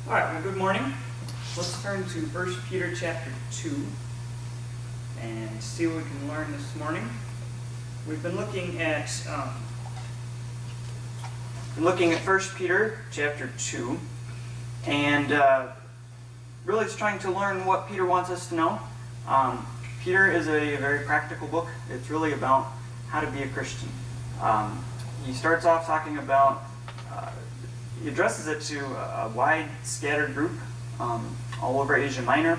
All right, well, good morning. Let's turn to 1 Peter chapter 2 and see what we can learn this morning. We've been looking at 1 Peter chapter 2, and really it's trying to learn what Peter wants us to know. Peter is a very practical book. It's really about how to be a Christian. He starts off talking about he addresses it to a wide scattered group all over Asia Minor.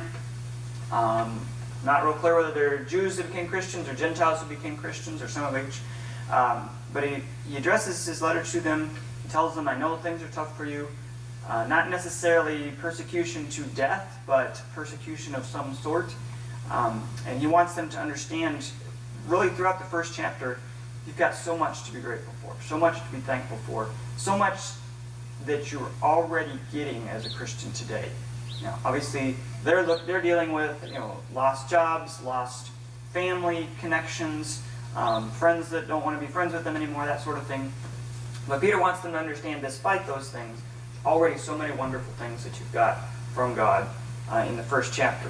Not real clear whether they're Jews that became Christians or Gentiles who became Christians or some of each. But he addresses his letter to them. He tells them, I know things are tough for you. Not necessarily persecution to death, but persecution of some sort. And he wants them to understand, really throughout the first chapter, you've got so much to be grateful for, so much to be thankful for, so much that you're already getting as a Christian today. Now, obviously, they're dealing with lost jobs, lost family connections, friends that don't want to be friends with them anymore, that sort of thing. But Peter wants them to understand, despite those things, already so many wonderful things that you've got from God in the first chapter.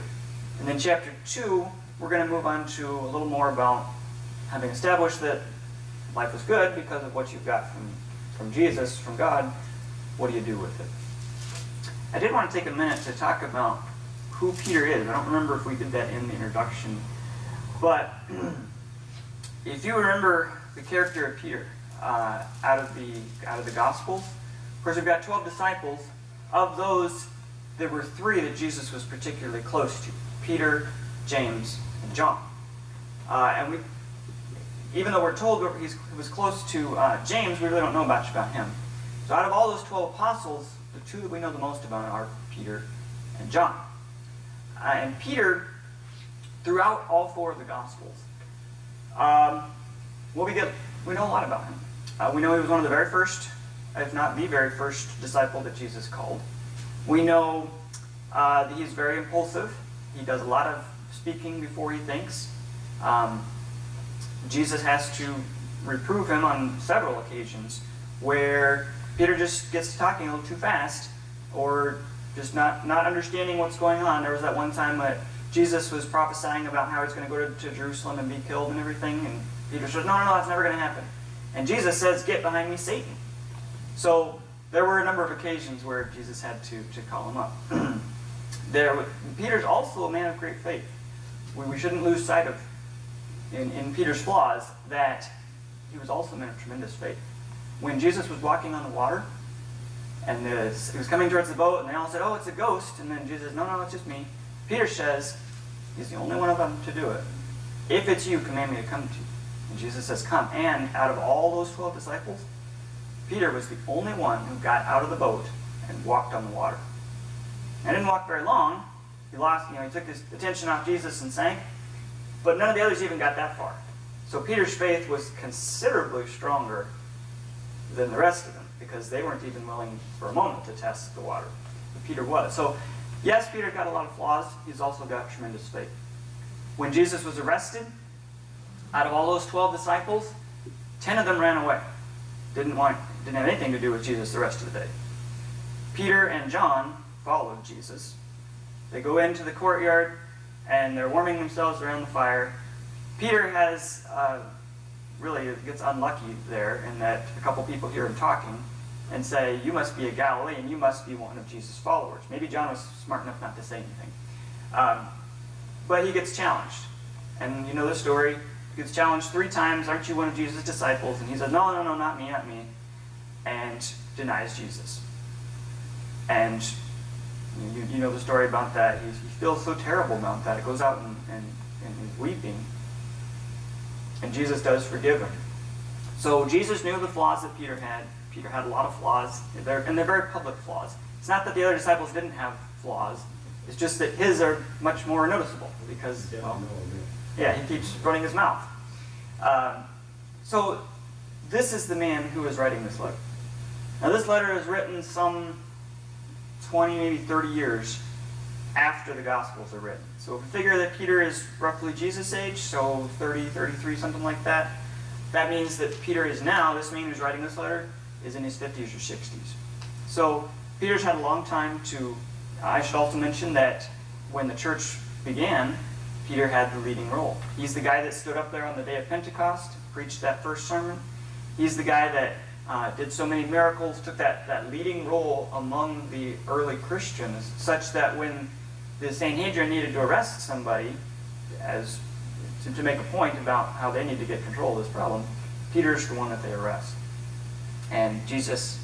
And then chapter 2, we're going to move on to a little more about having established that life is good because of what you've got from Jesus, from God. What do you do with it? I did want to take a minute to talk about who Peter is. I don't remember if we did that in the introduction. But if you remember the character of Peter out of the Gospels, of course we've got 12 disciples. Of those, there were 3 that Jesus was particularly close to: Peter, James, and John. And even though we're told he was close to James, we really don't know much about him. So out of all those 12 apostles, the 2 that we know the most about are Peter and John. And Peter, throughout all 4 of the Gospels, we know a lot about him. We know he was one of the very first, if not the very first, disciple that Jesus called. We know that he's very impulsive. He does a lot of speaking before he thinks. Jesus has to reprove him on several occasions where Peter just gets talking a little too fast, or just not understanding what's going on. There was that one time that Jesus was prophesying about how he's going to go to Jerusalem and be killed and everything, and Peter says, no, that's never going to happen. And Jesus says, get behind me, Satan. So there were a number of occasions where Jesus had to call him up. Peter's also a man of great faith. We shouldn't lose sight of, in Peter's flaws, that he was also a man of tremendous faith. When Jesus was walking on the water, and he was coming towards the boat, and they all said, oh, it's a ghost. And then Jesus said, no, it's just me. Peter says, he's the only one of them to do it. If it's you, command me to come to you. And Jesus says, come. And out of all those 12 disciples, Peter was the only one who got out of the boat and walked on the water. And didn't walk very long. He took his attention off Jesus and sank. But none of the others even got that far. So Peter's faith was considerably stronger than the rest of them, because they weren't even willing for a moment to test the water. But Peter was. So, yes, Peter got a lot of flaws. He's also got tremendous faith. When Jesus was arrested, out of all those 12 disciples, 10 of them ran away. Didn't have anything to do with Jesus the rest of the day. Peter and John followed Jesus. They go into the courtyard, and they're warming themselves around the fire. Peter really gets unlucky there in that a couple people hear him talking and say, you must be a Galilean, you must be one of Jesus' followers. Maybe John was smart enough not to say anything. But he gets challenged. And you know the story. He gets challenged 3 times, aren't you one of Jesus' disciples? And he says, no, not me. And denies Jesus. And you know the story about that. He feels so terrible about that. It goes out and he's weeping. And Jesus does forgive him. So Jesus knew the flaws that Peter had. Peter had a lot of flaws, and they're very public flaws. It's not that the other disciples didn't have flaws. It's just that his are much more noticeable because, he keeps running his mouth. So this is the man who is writing this letter. Now this letter is written some 20, maybe 30 years after the Gospels are written. So if we figure that Peter is roughly Jesus' age, so 30, 33, something like that, that means that Peter is now, this man who's writing this letter, is in his 50s or 60s. So Peter's had a long time to, I should also mention that when the church began, Peter had the leading role. He's the guy that stood up there on the day of Pentecost, preached that first sermon. He's the guy that did so many miracles, took that leading role among the early Christians, such that when the Sanhedrin needed to arrest somebody as to make a point about how they need to get control of this problem, Peter's the one that they arrest. And Jesus,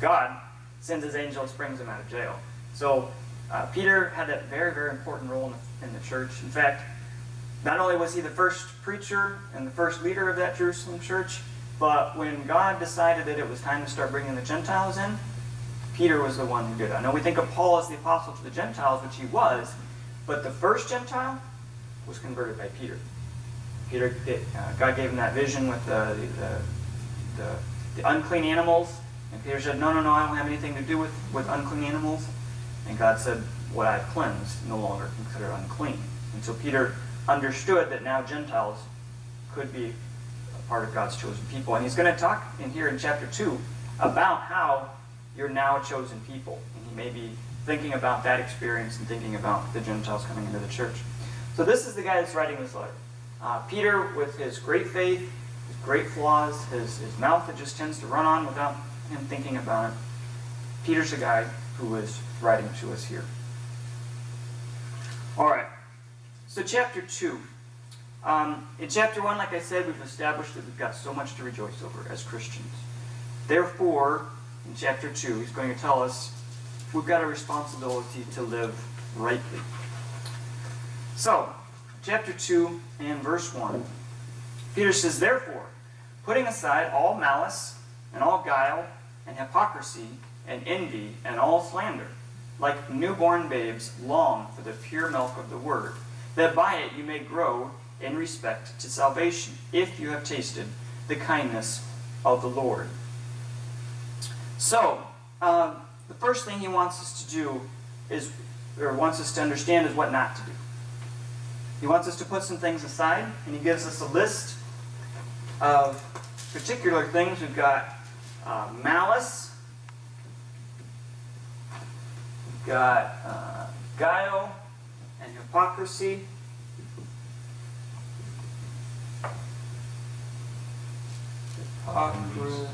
God, sends his angel and brings him out of jail. So Peter had that very, very important role in the church. In fact, not only was he the first preacher and the first leader of that Jerusalem church, but when God decided that it was time to start bringing the Gentiles in, Peter was the one who did it. I know we think of Paul as the apostle to the Gentiles, which he was, but the first Gentile was converted by Peter. God gave him that vision with the unclean animals, and Peter said, no, I don't have anything to do with unclean animals. And God said, what I've cleansed, no longer consider unclean. And so Peter understood that now Gentiles could be a part of God's chosen people. And he's going to talk in here in chapter 2 about how you're now a chosen people. And he may be thinking about that experience and thinking about the Gentiles coming into the church. So this is the guy that's writing this letter. Peter, with his great faith, his great flaws, his mouth that just tends to run on without him thinking about it. Peter's the guy who is writing to us here. All right. So chapter 2. In chapter 1, like I said, we've established that we've got so much to rejoice over as Christians. Therefore, in chapter 2, he's going to tell us we've got a responsibility to live rightly. So, chapter 2 and verse 1, Peter says, therefore, putting aside all malice and all guile and hypocrisy and envy and all slander, like newborn babes, long for the pure milk of the word, that by it you may grow in respect to salvation, if you have tasted the kindness of the Lord. So, the first thing he wants us to do is, or wants us to understand, is what not to do. He wants us to put some things aside, and he gives us a list of particular things. We've got malice, we've got guile and hypocrisy, hypocrisy.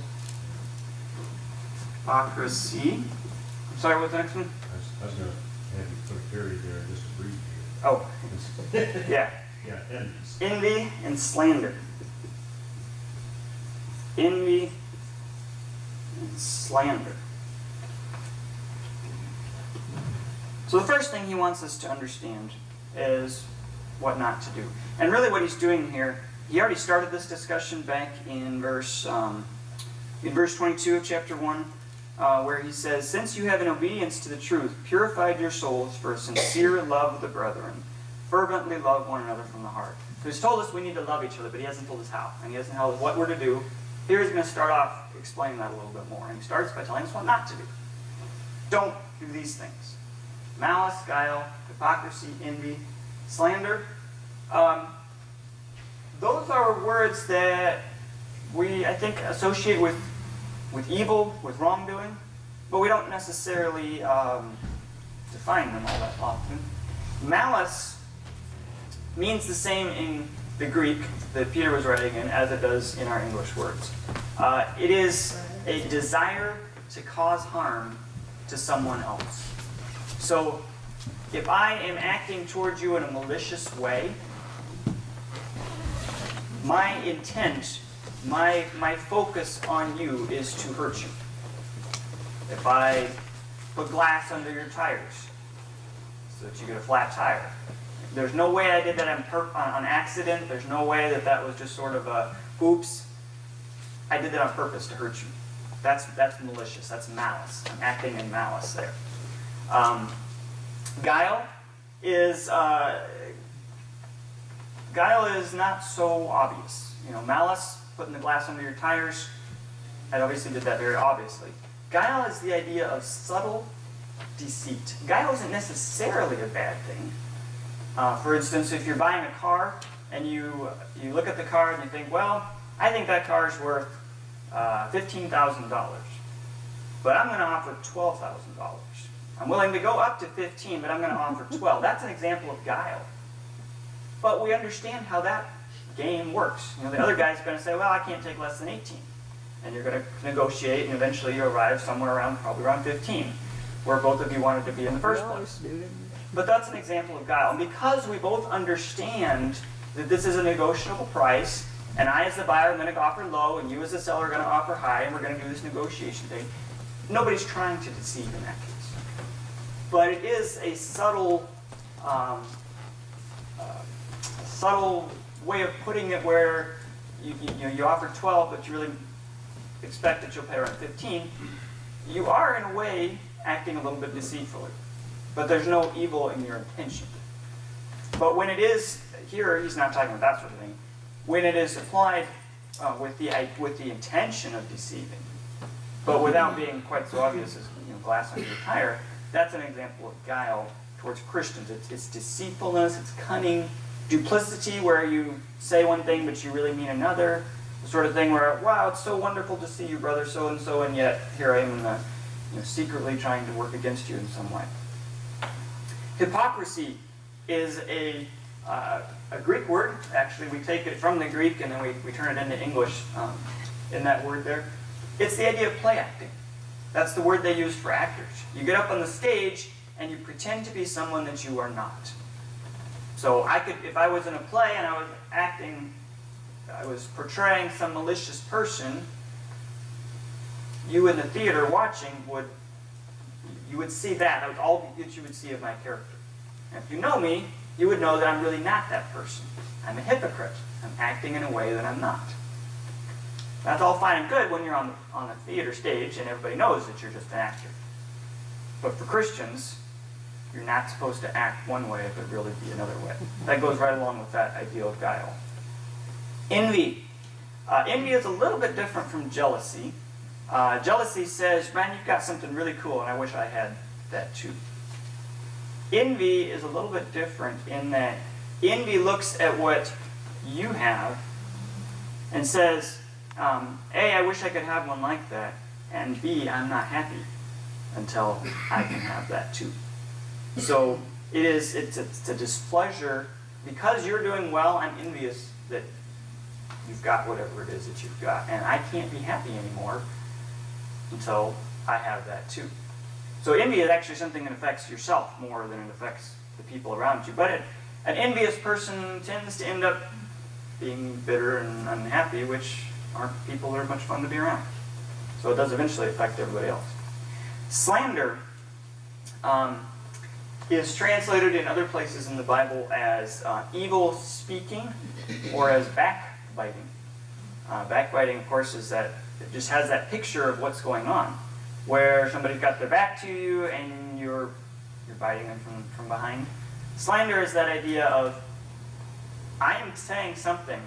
I'm sorry, what's the next one? I was going to have you put a period there and just abbreviate. Oh, yeah. Yeah, Envy and slander. Envy and slander. So the first thing he wants us to understand is what not to do. And really what he's doing here, he already started this discussion back in verse 22 of chapter 1, where he says, since you have in obedience to the truth purified your souls for a sincere love of the brethren, fervently love one another from the heart. So he's told us we need to love each other, but he hasn't told us how. And he hasn't told us what we're to do. Here he's going to start off explaining that a little bit more. And he starts by telling us what not to do. Don't do these things. Malice, guile, hypocrisy, envy, slander. Those are words that we, I think, associate with evil, with wrongdoing, but we don't necessarily define them all that often. Malice means the same in the Greek that Peter was writing in as it does in our English words. It is a desire to cause harm to someone else. So if I am acting towards you in a malicious way, my intent, my focus on you is to hurt you. If I put glass under your tires so that you get a flat tire, there's no way I did that on accident. There's no way that was just sort of a oops. I did that on purpose to hurt you. That's malicious. That's malice. I'm acting in malice there. Guile is not so obvious. You know, malice, putting the glass under your tires, I obviously did that very obviously. Guile is the idea of subtle deceit. Guile isn't necessarily a bad thing. For instance, if you're buying a car and you look at the car and you think, well, I think that car is worth $15,000. but I'm going to offer $12,000. I'm willing to go up to 15, but I'm going to offer 12. That's an example of guile. But we understand how that game works. The other guy's going to say, well, I can't take less than 18. And you're going to negotiate, and eventually you arrive somewhere around, probably around 15, where both of you wanted to be in the first place. But that's an example of guile. And because we both understand that this is a negotiable price, and I as the buyer am going to offer low, and you as the seller are going to offer high, and we're going to do this negotiation thing, nobody's trying to deceive in that case. But it is a subtle way of putting it where you offer 12, but you really expect that you'll pay around 15. You are, in a way, acting a little bit deceitfully. But there's no evil in your intention. But when it is, here he's not talking about that sort of thing, when it is applied with the intention of deceiving, but without being quite so obvious as glass under your tire, that's an example of guile towards Christians. It's deceitfulness, it's cunning, duplicity, where you say one thing but you really mean another. The sort of thing where, wow, it's so wonderful to see you, brother so-and-so, and yet here I am secretly trying to work against you in some way. Hypocrisy is a Greek word. Actually, we take it from the Greek and then we turn it into English in that word there. It's the idea of play acting. That's the word they used for actors. You get up on the stage and you pretend to be someone that you are not. So if I was in a play and I was portraying some malicious person, you in the theater watching would see that. That was all that you would see of my character. And if you know me, you would know that I'm really not that person. I'm a hypocrite. I'm acting in a way that I'm not. That's all fine and good when you're on a theater stage and everybody knows that you're just an actor. But for Christians, you're not supposed to act one way but really be another way. That goes right along with that idea of guile. Envy. Envy is a little bit different from jealousy. Jealousy says, man, you've got something really cool and I wish I had that too. Envy is a little bit different in that envy looks at what you have and says, A, I wish I could have one like that, and B, I'm not happy until I can have that too. So it's a displeasure. Because you're doing well, I'm envious that you've got whatever it is that you've got, and I can't be happy anymore until I have that too. So envy is actually something that affects yourself more than it affects the people around you. But an envious person tends to end up being bitter and unhappy, which aren't people that are much fun to be around. So it does eventually affect everybody else. Slander is translated in other places in the Bible as evil speaking or as backbiting. Backbiting, of course, is that it just has that picture of what's going on, where somebody's got their back to you and you're biting them from behind. Slander is that idea of, I am saying something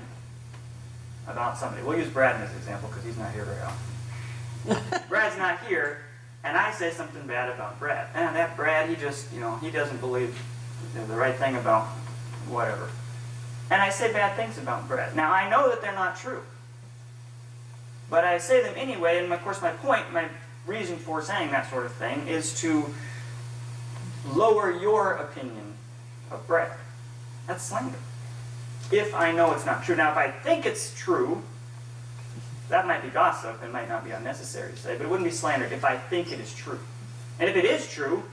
about somebody. We'll use Brad in this example because he's not here very often. Brad's not here, and I say something bad about Brad. And that Brad, he just, he doesn't believe the right thing about whatever. And I say bad things about Brad. Now, I know that they're not true. But I say them anyway, and of course my reason for saying that sort of thing is to lower your opinion of Brad. That's slander. If I know it's not true. Now, if I think it's true, that might be gossip and might not be unnecessary to say, but it wouldn't be slander if I think it is true. And if it is true,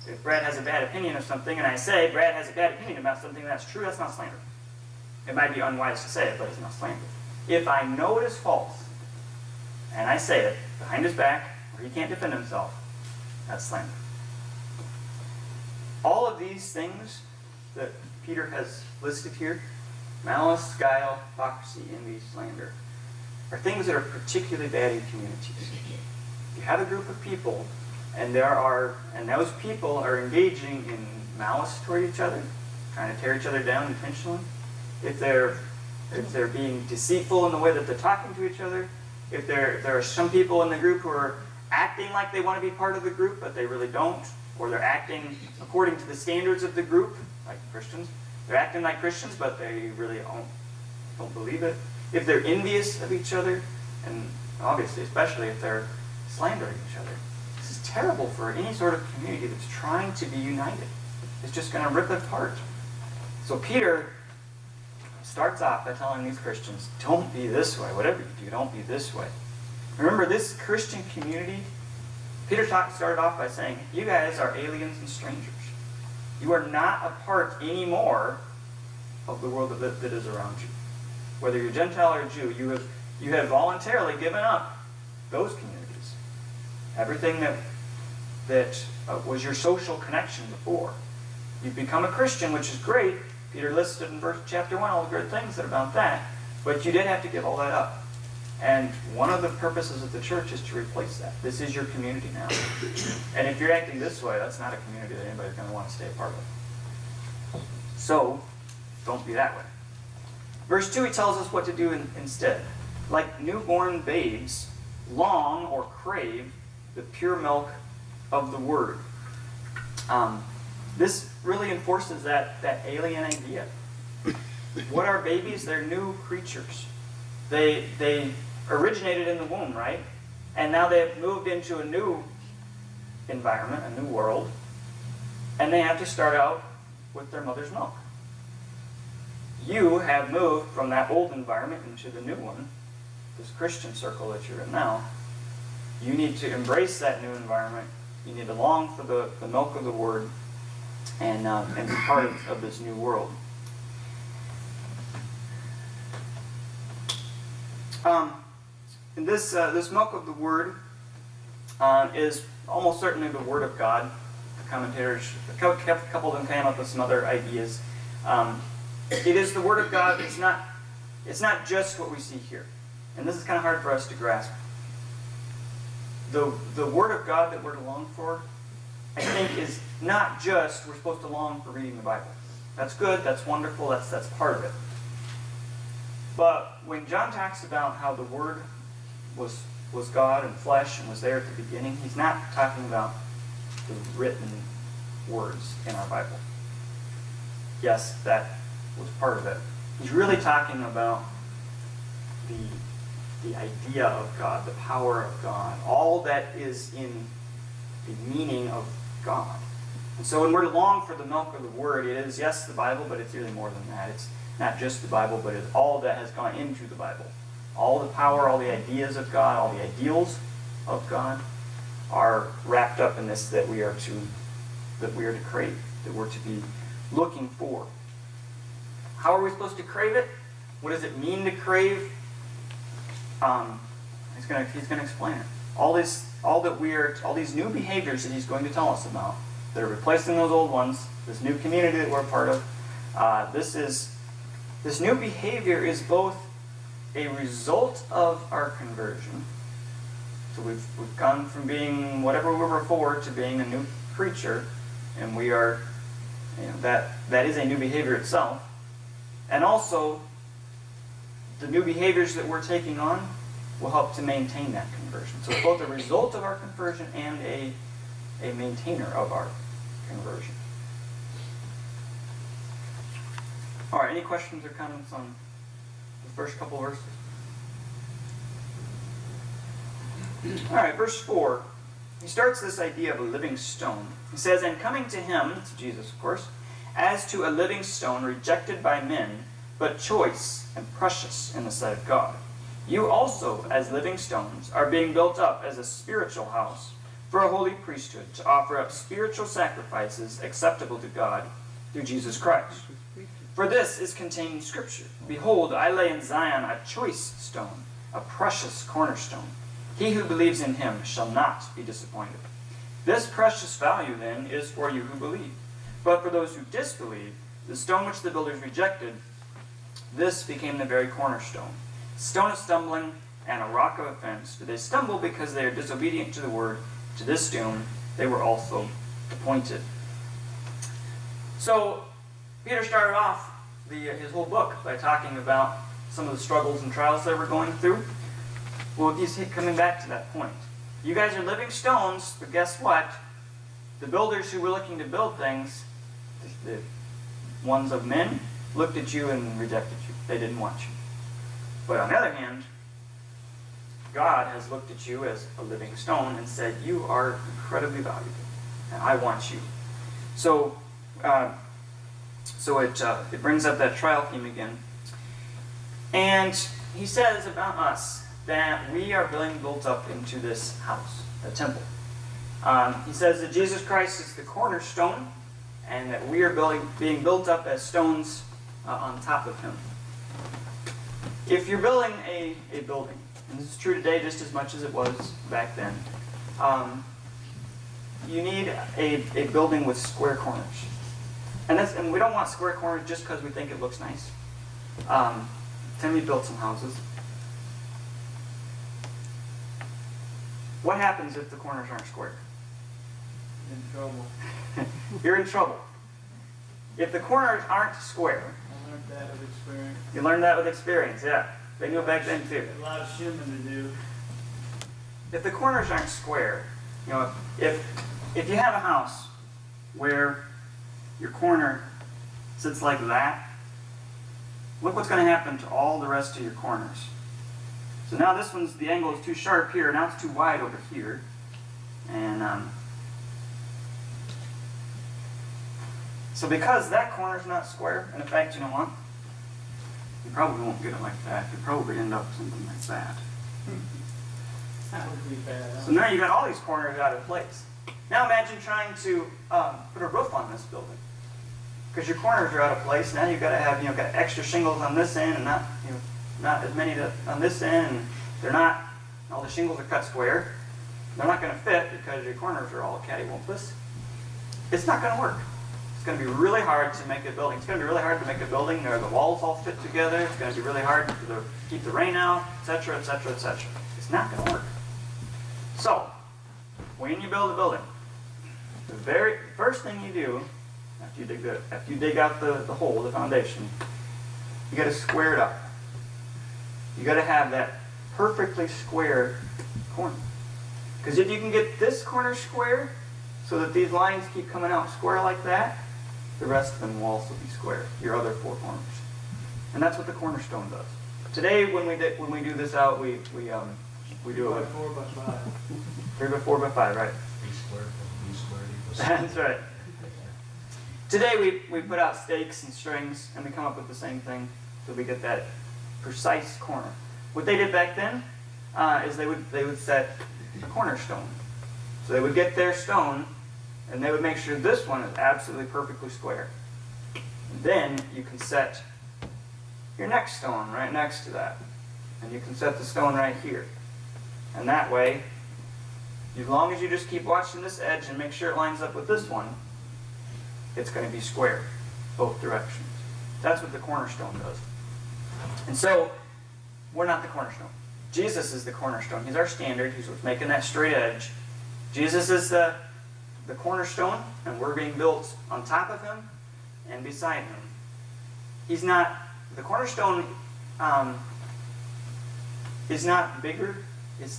if Brad has a bad opinion of something and I say Brad has a bad opinion about something that's true, that's not slander. It might be unwise to say it, but it's not slander. If I know it is false and I say it behind his back where he can't defend himself, that's slander. All of these things that Peter has listed here, malice, guile, hypocrisy, envy, slander, are things that are particularly bad in communities. You have a group of people, and those people are engaging in malice toward each other, trying to tear each other down intentionally. If they're being deceitful in the way that they're talking to each other, if there are some people in the group who are acting like they want to be part of the group, but they really don't, or they're acting according to the standards of the group, like Christians. They're acting like Christians, but they really don't believe it. If they're envious of each other, and obviously, especially if they're slandering each other. This is terrible for any sort of community that's trying to be united. It's just going to rip it apart. So Peter starts off by telling these Christians, don't be this way. Whatever you do, don't be this way. Remember, this Christian community, Peter started off by saying, you guys are aliens and strangers. You are not a part anymore of the world that is around you. Whether you're Gentile or Jew, you have voluntarily given up those communities. Everything that was your social connection before. You've become a Christian, which is great. Peter listed in chapter 1 all the great things about that. But you did have to give all that up. And one of the purposes of the church is to replace that. This is your community now. And if you're acting this way, that's not a community that anybody's going to want to stay a part of. So, don't be that way. Verse 2, he tells us what to do instead. Like newborn babes, long or crave the pure milk of the word. This really enforces that alien idea. What are babies? They're new creatures. They originated in the womb, right? And now they've moved into a new environment, a new world, and they have to start out with their mother's milk. You have moved from that old environment into the new one, this Christian circle that you're in now. You need to embrace that new environment. You need to long for the milk of the word and be part of this new world. And this milk of the word is almost certainly the word of God. The commentators, a couple of them came up with some other ideas. It is the word of God. It's not just what we see here, and this is kind of hard for us to grasp. The word of God that we're to long for, I think, is not just we're supposed to long for reading the Bible. That's good. That's wonderful. That's part of it. But when John talks about how the Word was God and flesh and was there at the beginning, he's not talking about the written words in our Bible. Yes, that was part of it. He's really talking about the idea of God, the power of God, all that is in the meaning of God. And so when we're to long for the milk of the Word, it is, yes, the Bible, but it's really more than that. It's not just the Bible, but it's all that has gone into the Bible. All the power, all the ideas of God, all the ideals of God are wrapped up in this that we are to crave, that we're to be looking for. How are we supposed to crave it? What does it mean to crave? He's going to explain it. All these new behaviors that he's going to tell us about, that are replacing those old ones, this new community that we're a part of, this new behavior is both a result of our conversion. So we've gone from being whatever we were before to being a new creature, and we are, that is a new behavior itself. And also, the new behaviors that we're taking on will help to maintain that conversion. So it's both a result of our conversion and a maintainer of our conversion. All right, any questions or comments on the first couple verses? All right, verse 4. He starts this idea of a living stone. He says, "And coming to him," to Jesus, of course, "as to a living stone rejected by men, but choice and precious in the sight of God. You also, as living stones, are being built up as a spiritual house for a holy priesthood, to offer up spiritual sacrifices acceptable to God through Jesus Christ. For this is contained in Scripture. Behold, I lay in Zion a choice stone, a precious cornerstone. He who believes in him shall not be disappointed. This precious value, then, is for you who believe. But for those who disbelieve, the stone which the builders rejected, this became the very cornerstone, stone of stumbling and a rock of offense. For they stumble because they are disobedient to the word. To this doom they were also appointed." So Peter started off his whole book by talking about some of the struggles and trials they were going through. Well, he's coming back to that point. You guys are living stones, but guess what? The builders who were looking to build things, the ones of men, looked at you and rejected you. They didn't want you. But on the other hand, God has looked at you as a living stone and said, you are incredibly valuable, and I want you. So it brings up that trial theme again. And he says about us that we are being built up into this house, the temple. He says that Jesus Christ is the cornerstone, and that we are being built up as stones on top of him. If you're building a building, and this is true today just as much as it was back then, you need a building with square corners. And we don't want square corners just because we think it looks nice. Timmy built some houses. What happens if the corners aren't square? In trouble. You're in trouble. If the corners aren't square, I learned that with experience. you learn that with experience, yeah. They knew it back then too. A lot of shimming to do. If the corners aren't square, if you have a house where your corner sits like that, look what's going to happen to all the rest of your corners. So now the angle is too sharp here, now it's too wide over here. And so because that corner's not square, and in fact, you know what? You probably won't get it like that. You'll probably end up something like that. That would be bad. Huh? So now you got all these corners out of place. Now imagine trying to put a roof on this building. Because your corners are out of place. Now you've got to have got extra shingles on this end and not as many on this end. And they're not, all the shingles are cut square. They're not going to fit because your corners are all cattywampus. It's not going to work. It's going to be really hard to make a building. It's going to be really hard to make a building where the walls all fit together. It's going to be really hard to keep the rain out, etc., etc., etc. It's not going to work. So, when you build a building, the very first thing you do after you dig out the hole, the foundation, you got to square it up. You got to have that perfectly square corner. Because if you can get this corner square, so that these lines keep coming out square like that, the rest of them will also be square, your other four corners. And that's what the cornerstone does. Today, when we do this out, we do it 4 by 5. 3 by 4 by 5, right? B squared plus B squared equals. That's right. Today we put out stakes and strings, and we come up with the same thing, so we get that precise corner. What they did back then is they would set a cornerstone. So they would get their stone, and they would make sure this one is absolutely perfectly square. And then you can set your next stone right next to that. And you can set the stone right here. And that way, as long as you just keep watching this edge and make sure it lines up with this one, it's going to be square, both directions. That's what the cornerstone does. And so, we're not the cornerstone. Jesus is the cornerstone. He's our standard. He's what's making that straight edge. Jesus is the cornerstone, and we're being built on top of him and beside him. He's not, the cornerstone is not bigger. It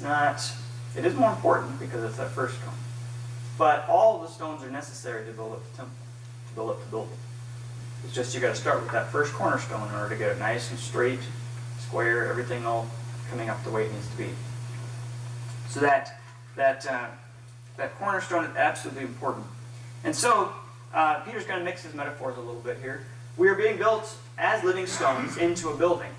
is more important because it's that first stone. But all of the stones are necessary to build up the temple, to build up the building. It's just you got to start with that first cornerstone in order to get it nice and straight, square, everything all coming up the way it needs to be. So that cornerstone is absolutely important. And so Peter's going to mix his metaphors a little bit here. We are being built as living stones into a building.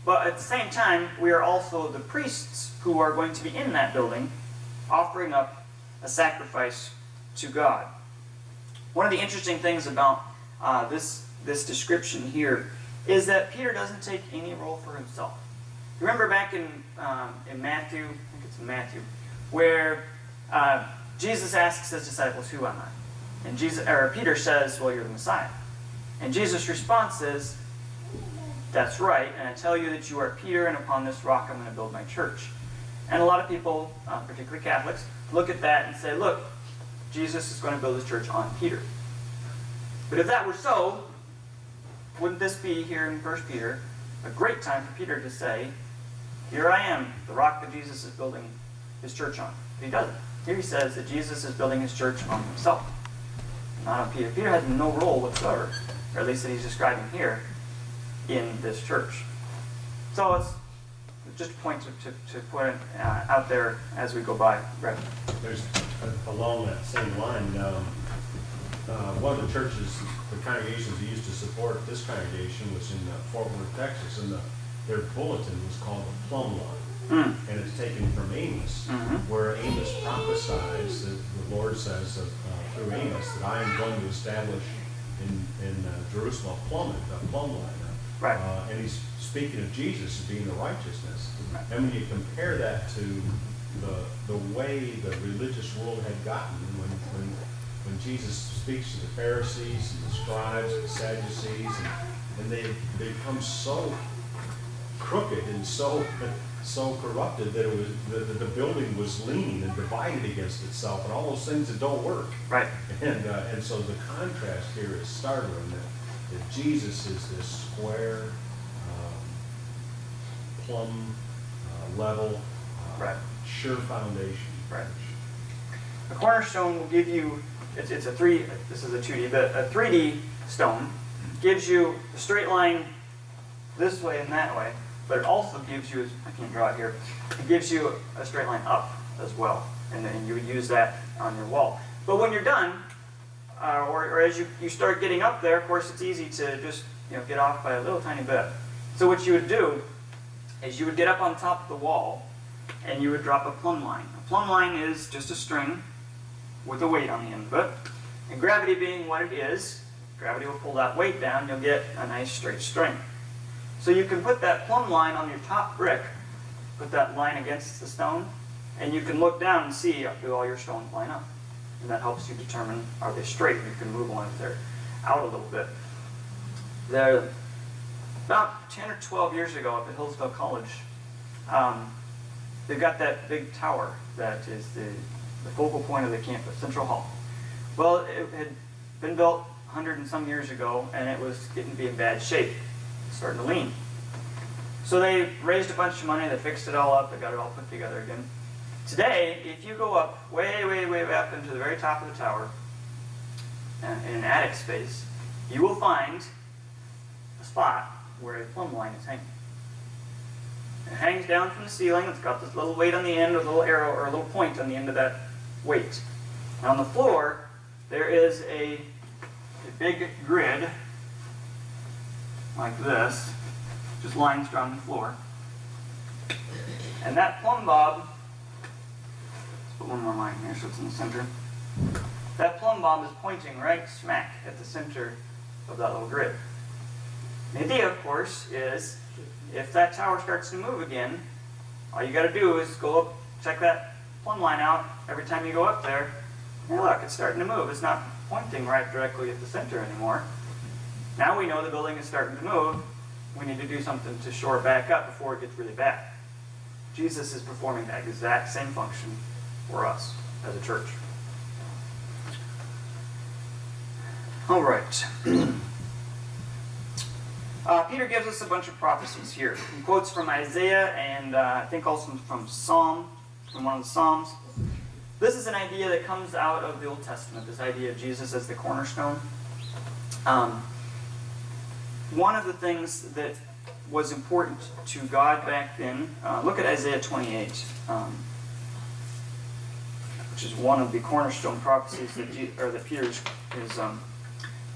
But at the same time, we are also the priests who are going to be in that building, offering up a sacrifice to God. One of the interesting things about this description here is that Peter doesn't take any role for himself. Remember back in Matthew, I think it's in Matthew, where Jesus asks his disciples, "Who am I?" And Peter says, "Well, you're the Messiah." And Jesus' response is, "That's right, and I tell you that you are Peter, and upon this rock I'm going to build my church." And a lot of people, particularly Catholics, look at that and say, look, Jesus is going to build his church on Peter. But if that were so, wouldn't this be here in 1 Peter a great time for Peter to say, "Here I am, the rock that Jesus is building his church on"? But he doesn't. Here he says that Jesus is building his church on himself, not on Peter. Peter has no role whatsoever, or at least that he's describing here, in this church. So the just a point to put it out there as we go by. Right. There's, along that same line, one of the churches, the congregations that used to support this congregation was in Fort Worth, Texas, and their bulletin was called the Plumb Line. And it's taken from Amos, where Amos prophesies that the Lord says through Amos that I am going to establish in Jerusalem a plumb line. Right. And he's speaking of Jesus as being the righteousness. Right. And when you compare that to the way the religious world had gotten, when Jesus speaks to the Pharisees and the scribes and the Sadducees, and they become so crooked and so corrupted that it was the building was leaning and divided against itself, and all those things that don't work. Right. And so the contrast here is startling that Jesus is this square, plumb level, Right. sure foundation. Right. A cornerstone will give you, it's a this is a 2D, but a 3D stone gives you a straight line this way and that way, but it also gives you, I can't draw it here, it gives you a straight line up as well, and then you would use that on your wall. But when you're done, or as you start getting up there, of course it's easy to just get off by a little tiny bit. So what you would do is you would get up on top of the wall and you would drop a plumb line. A plumb line is just a string with a weight on the end of it. And gravity being what it is, gravity will pull that weight down, you'll get a nice straight string. So you can put that plumb line on your top brick, put that line against the stone, and you can look down and see, do all your stones line up? And that helps you determine, are they straight? You can move one if they're out a little bit. There, about 10 or 12 years ago up at Hillsdale College, they've got that big tower that is the focal point of the campus, Central Hall. Well, it had been built 100 and some years ago, and it was getting to be in bad shape. It's starting to lean. So they raised a bunch of money, they fixed it all up, they got it all put together again. Today, if you go up way, way, way up into the very top of the tower, in an attic space, you will find a spot where a plumb line is hanging. It hangs down from the ceiling. It's got this little weight on the end, with a little arrow or a little point on the end of that weight. And on the floor, there is a big grid like this, just lines drawn on the floor. And that plumb bob, let's put one more line here so it's in the center. That plumb bob is pointing right smack at the center of that little grid. The idea, of course, is if that tower starts to move again, all you got to do is go up, check that plumb line out every time you go up there. And look, it's starting to move. It's not pointing right directly at the center anymore. Now we know the building is starting to move. We need to do something to shore it back up before it gets really bad. Jesus is performing that exact same function for us as a church. All right. Peter gives us a bunch of prophecies here. He quotes from Isaiah and I think also from one of the Psalms. This is an idea that comes out of the Old Testament, this idea of Jesus as the cornerstone. One of the things that was important to God back then, look at Isaiah 28, which is one of the cornerstone prophecies that Peter is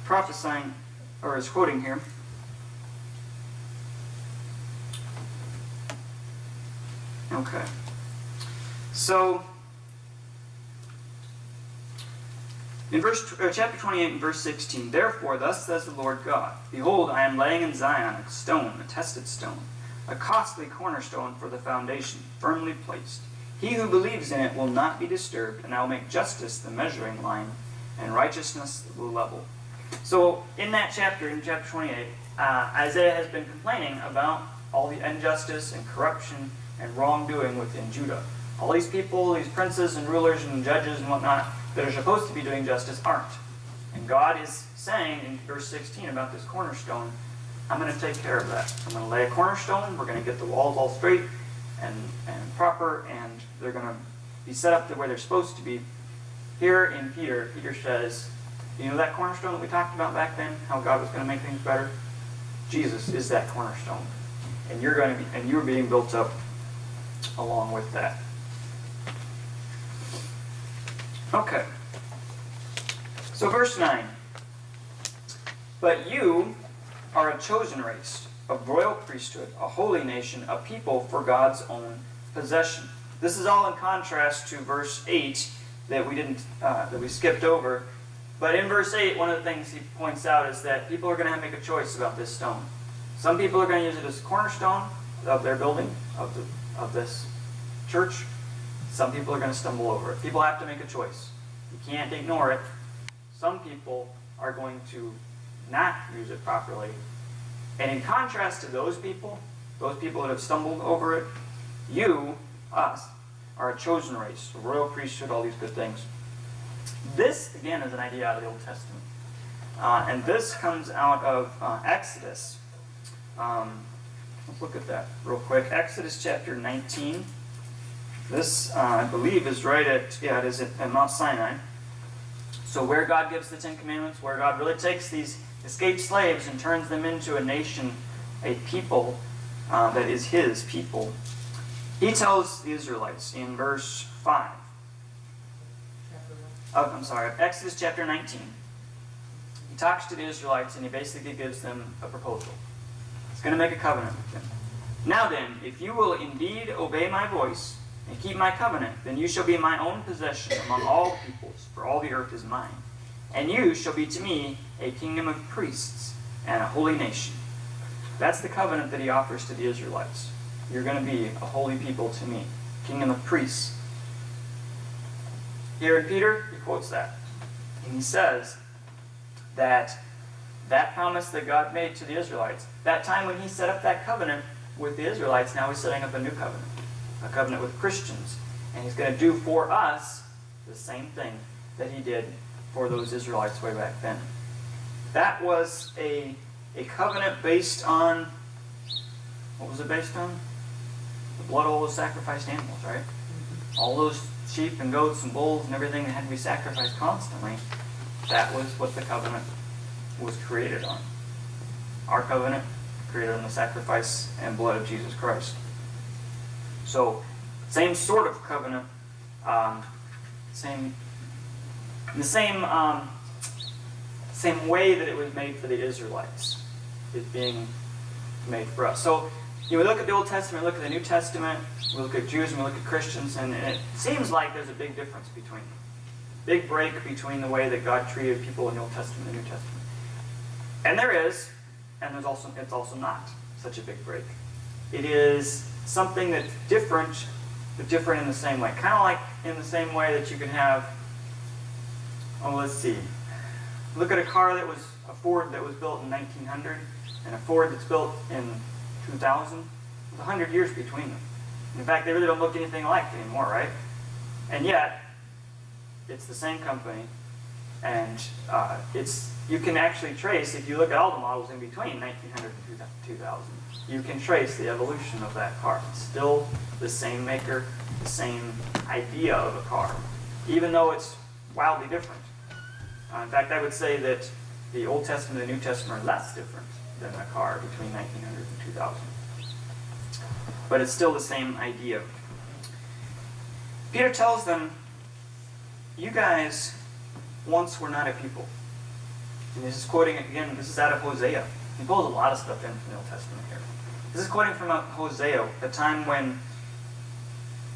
prophesying, or is quoting here. Okay. So, in chapter 28 and verse 16, therefore, thus says the Lord God, behold, I am laying in Zion a stone, a tested stone, a costly cornerstone for the foundation, firmly placed. He who believes in it will not be disturbed, and I will make justice the measuring line, and righteousness the level. So, in that chapter, in chapter 28, Isaiah has been complaining about all the injustice and corruption and wrongdoing within Judah. All these people, these princes and rulers and judges and whatnot, that are supposed to be doing justice aren't. And God is saying in verse 16 about this cornerstone, I'm going to take care of that. I'm going to lay a cornerstone, we're going to get the walls all straight and proper, and they're going to be set up to where they're supposed to be. Here in Peter says, you know that cornerstone that we talked about back then, how God was going to make things better? Jesus is that cornerstone. And you're being built up along with that. Okay. So verse 9. But you are a chosen race, a royal priesthood, a holy nation, a people for God's own possession. This is all in contrast to verse 8 that we skipped over. But in verse 8, one of the things he points out is that people are going to make a choice about this stone. Some people are going to use it as a cornerstone of their building, of this church. Some people are going to stumble over it. People have to make a choice. You can't ignore it. Some people are going to not use it properly. And in contrast to those people that have stumbled over it, you, us, are a chosen race, a royal priesthood, all these good things. This, again, is an idea out of the Old Testament. And this comes out of Exodus. Let's look at that real quick. Exodus chapter 19. This, I believe, is right at, it is at Mount Sinai. So where God gives the Ten Commandments, where God really takes these escaped slaves and turns them into a nation, a people that is His people. He tells the Israelites in verse 5. Exodus chapter 19. He talks to the Israelites and he basically gives them a proposal. He's going to make a covenant with them. Now then, if you will indeed obey my voice and keep my covenant, then you shall be my own possession among all peoples, for all the earth is mine. And you shall be to me a kingdom of priests and a holy nation. That's the covenant that he offers to the Israelites. You're going to be a holy people to me, kingdom of priests. Here in Peter, he quotes that. And he says that promise that God made to the Israelites, that time when he set up that covenant with the Israelites, now he's setting up a new covenant, a covenant with Christians. And he's going to do for us the same thing that he did for those Israelites way back then. That was a covenant based on, what was it based on? The blood of all those sacrificed animals, right? All those sheep and goats and bulls and everything that had to be sacrificed constantly. That was what the covenant was created on. Our covenant created on the sacrifice and blood of Jesus Christ. So, same sort of covenant, same way that it was made for the Israelites is being made for us. So, we look at the Old Testament, we look at the New Testament, we look at Jews and we look at Christians, and it seems like there's a big difference between them. Big break between the way that God treated people in the Old Testament and the New Testament. And there is, and it's also not such a big break. It is something that's different, but different in the same way. Kind of like in the same way that you can have, let's see. Look at a car that was a Ford that was built in 1900 and a Ford that's built in 2000. There's 100 years between them. In fact, they really don't look anything alike anymore, right? And yet, it's the same company, and you can actually trace, if you look at all the models in between 1900 and 2000, you can trace the evolution of that car. It's still the same maker, the same idea of a car, even though it's wildly different. In fact, I would say that the Old Testament and the New Testament are less different than a car between 1900 and 2000. But it's still the same idea. Peter tells them, you guys once were not a people. And this is quoting, again, this is out of Hosea. He pulls a lot of stuff in from the Old Testament here. This is quoting from Hosea, a time when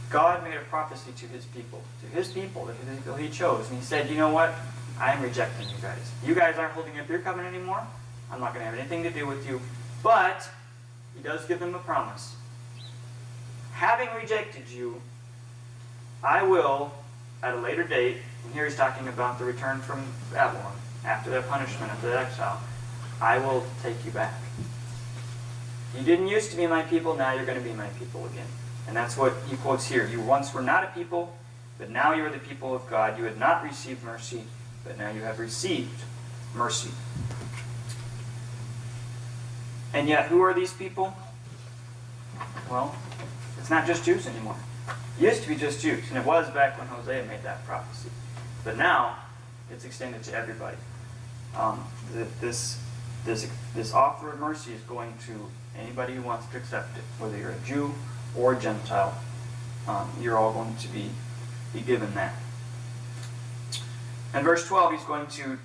God made a prophecy to his people, the people he chose. And he said, you know what? I am rejecting you guys. You guys aren't holding up your covenant anymore. I'm not going to have anything to do with you. But he does give them a promise. Having rejected you, I will, at a later date, and here he's talking about the return from Babylon, after their punishment, after their exile, I will take you back. You didn't used to be my people, now you're going to be my people again. And that's what he quotes here. You once were not a people, but now you are the people of God. You had not received mercy, but now you have received mercy. And yet, who are these people? Well, it's not just Jews anymore. It used to be just Jews, and it was back when Hosea made that prophecy. But now, it's extended to everybody. This offer of mercy is going to anybody who wants to accept it, whether you're a Jew or a Gentile. you're all going to be given that. In verse 12, he's going to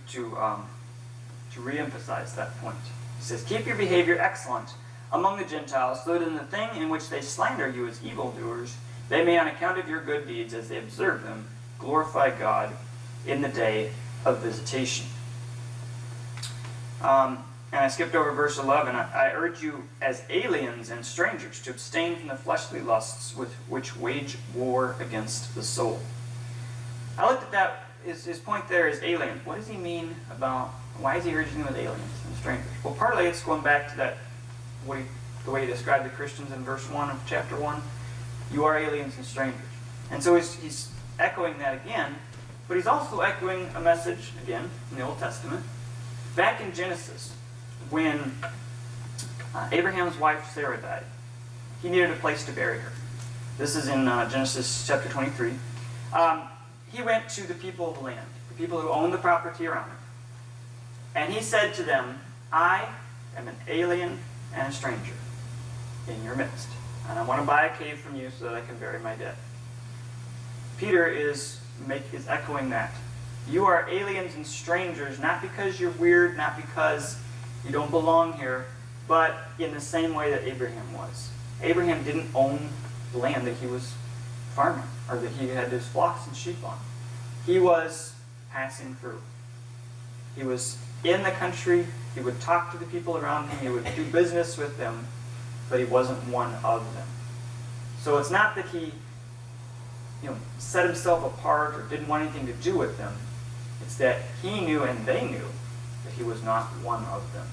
re-emphasize that point. He says, keep your behavior excellent among the Gentiles, so that in the thing in which they slander you as evildoers, they may, on account of your good deeds as they observe them, glorify God in the day of visitation. And I skipped over verse 11. I urge you as aliens and strangers to abstain from the fleshly lusts which wage war against the soul. I looked at that. His point there is aliens. What does he mean about, why is he urging them as aliens and strangers? Well, partly it's going back to that, the way he described the Christians in verse 1 of chapter 1. You are aliens and strangers. And so he's echoing that again, but he's also echoing a message, again, in the Old Testament. Back in Genesis, when Abraham's wife Sarah died, he needed a place to bury her. This is in Genesis chapter 23. He went to the people of the land, the people who owned the property around him. And he said to them, I am an alien and a stranger in your midst. And I want to buy a cave from you so that I can bury my dead. Peter is echoing that. You are aliens and strangers, not because you're weird, not because you don't belong here, but in the same way that Abraham was. Abraham didn't own the land that he was farming, or that he had his flocks and sheep on. He was passing through. He was in the country. He would talk to the people around him. He would do business with them, but he wasn't one of them. So it's not that he set himself apart or didn't want anything to do with them. It's that he knew and they knew that he was not one of them.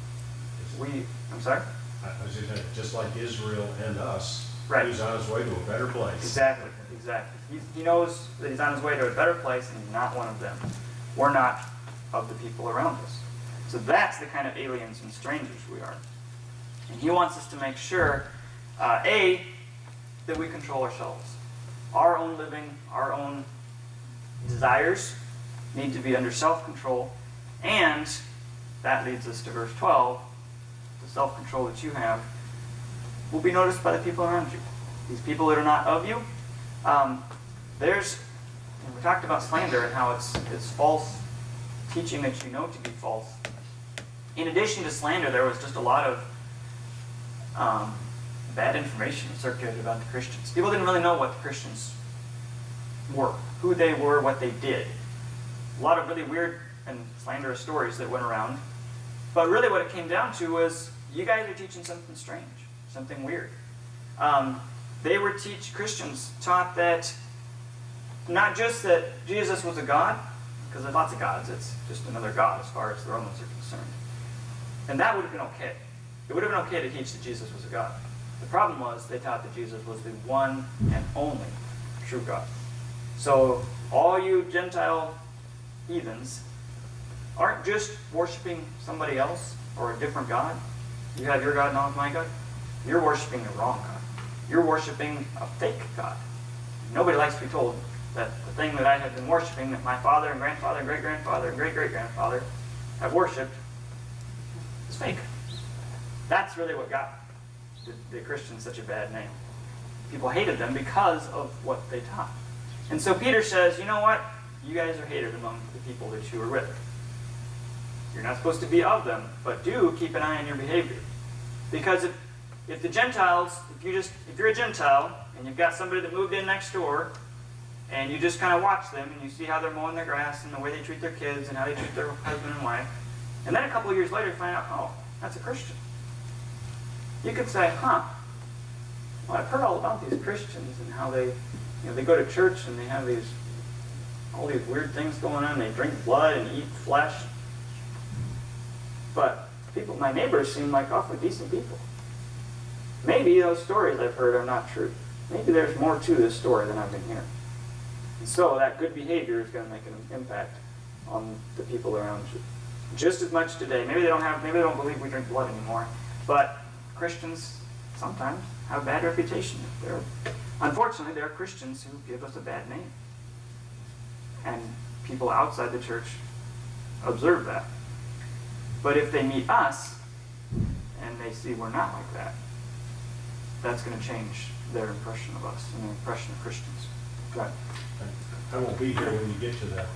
I'm sorry? I was just saying, just like Israel and us, Right. he's on his way to a better place. Exactly. He knows that he's on his way to a better place and he's not one of them. We're not of the people around us. So that's the kind of aliens and strangers we are. And he wants us to make sure, A, that we control ourselves. Our own living, our own desires need to be under self-control. And that leads us to verse 12. The self-control that you have will be noticed by the people around you. These people that are not of you. We talked about slander and how it's false teaching that you know to be false. In addition to slander, there was just a lot of bad information circulated about the Christians. People didn't really know what the Christians were, who they were, what they did. A lot of really weird and slanderous stories that went around. But really what it came down to was, you guys are teaching something strange, something weird. Christians taught that, not just that Jesus was a God, because there's lots of gods, it's just another God as far as the Romans are concerned. And that would have been okay. It would have been okay to teach that Jesus was a God. The problem was, they taught that Jesus was the one and only true God. So, all you Gentile heathens aren't just worshiping somebody else or a different God. You have your God and I'll have my God. You're worshiping the wrong God. You're worshiping a fake God. Nobody likes to be told that the thing that I have been worshiping, that my father and grandfather and great-grandfather and great-great-grandfather have worshipped, is fake. That's really what got the Christians such a bad name. People hated them because of what they taught. And so Peter says, you know what? You guys are hated among the people that you are with. You're not supposed to be of them, but do keep an eye on your behavior. Because if the Gentiles, if you're a Gentile and you've got somebody that moved in next door, and you just kind of watch them and you see how they're mowing their grass and the way they treat their kids and how they treat their husband and wife, and then a couple of years later you find out, oh, that's a Christian. You could say, well, I've heard all about these Christians and how they go to church and they have all these weird things going on. They drink blood and eat flesh. But my neighbors seem like awfully decent people. Maybe those stories I've heard are not true. Maybe there's more to this story than I've been hearing. And so that good behavior is going to make an impact on the people around you. Just as much today. Maybe they don't believe we drink blood anymore. But Christians sometimes have a bad reputation. Unfortunately, there are Christians who give us a bad name. And people outside the church observe that. But if they meet us and they see we're not like that, that's going to change their impression of us and their impression of Christians. Go ahead. I won't be here when you get to the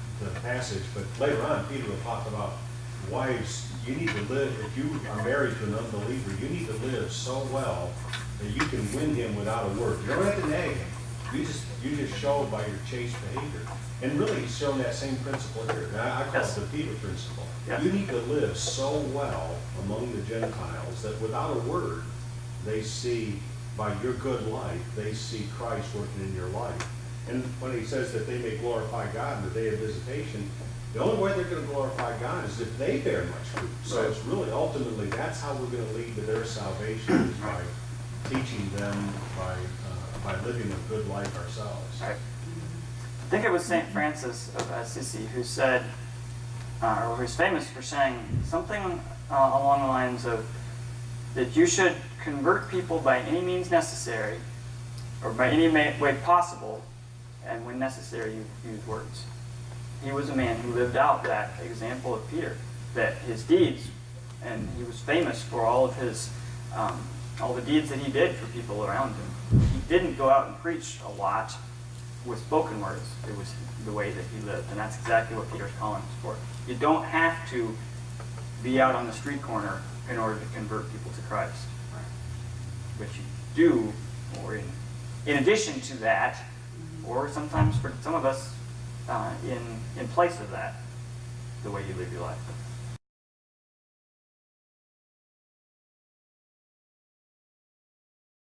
passage, but later on, Peter will talk about wives. You need to live, if you are married to an unbeliever, you need to live so well that you can win him without a word. You don't have to nag him. You just show by your chaste behavior. And really, he's shown that same principle here. Now, I call it the Peter principle. Yes. You need to live so well among the Gentiles that without a word, they see, by your good life, they see Christ working in your life. And when he says that they may glorify God in the day of visitation, the only way they're going to glorify God is if they bear much fruit. So it's really, ultimately, that's how we're going to lead to their salvation, is by teaching them, by living a good life ourselves. Right. I think it was St. Francis of Assisi who said, or who's famous for saying something along the lines of that you should convert people by any means necessary, or by any way possible, and when necessary, you use words. He was a man who lived out that example of Peter, that his deeds, and he was famous for all of his, all the deeds that he did for people around him. He didn't go out and preach a lot with spoken words. It was the way that he lived, and that's exactly what Peter's calling us for. You don't have to be out on the street corner in order to convert people to Christ. But you do, or in addition to that, or sometimes for some of us, in place of that, the way you live your life.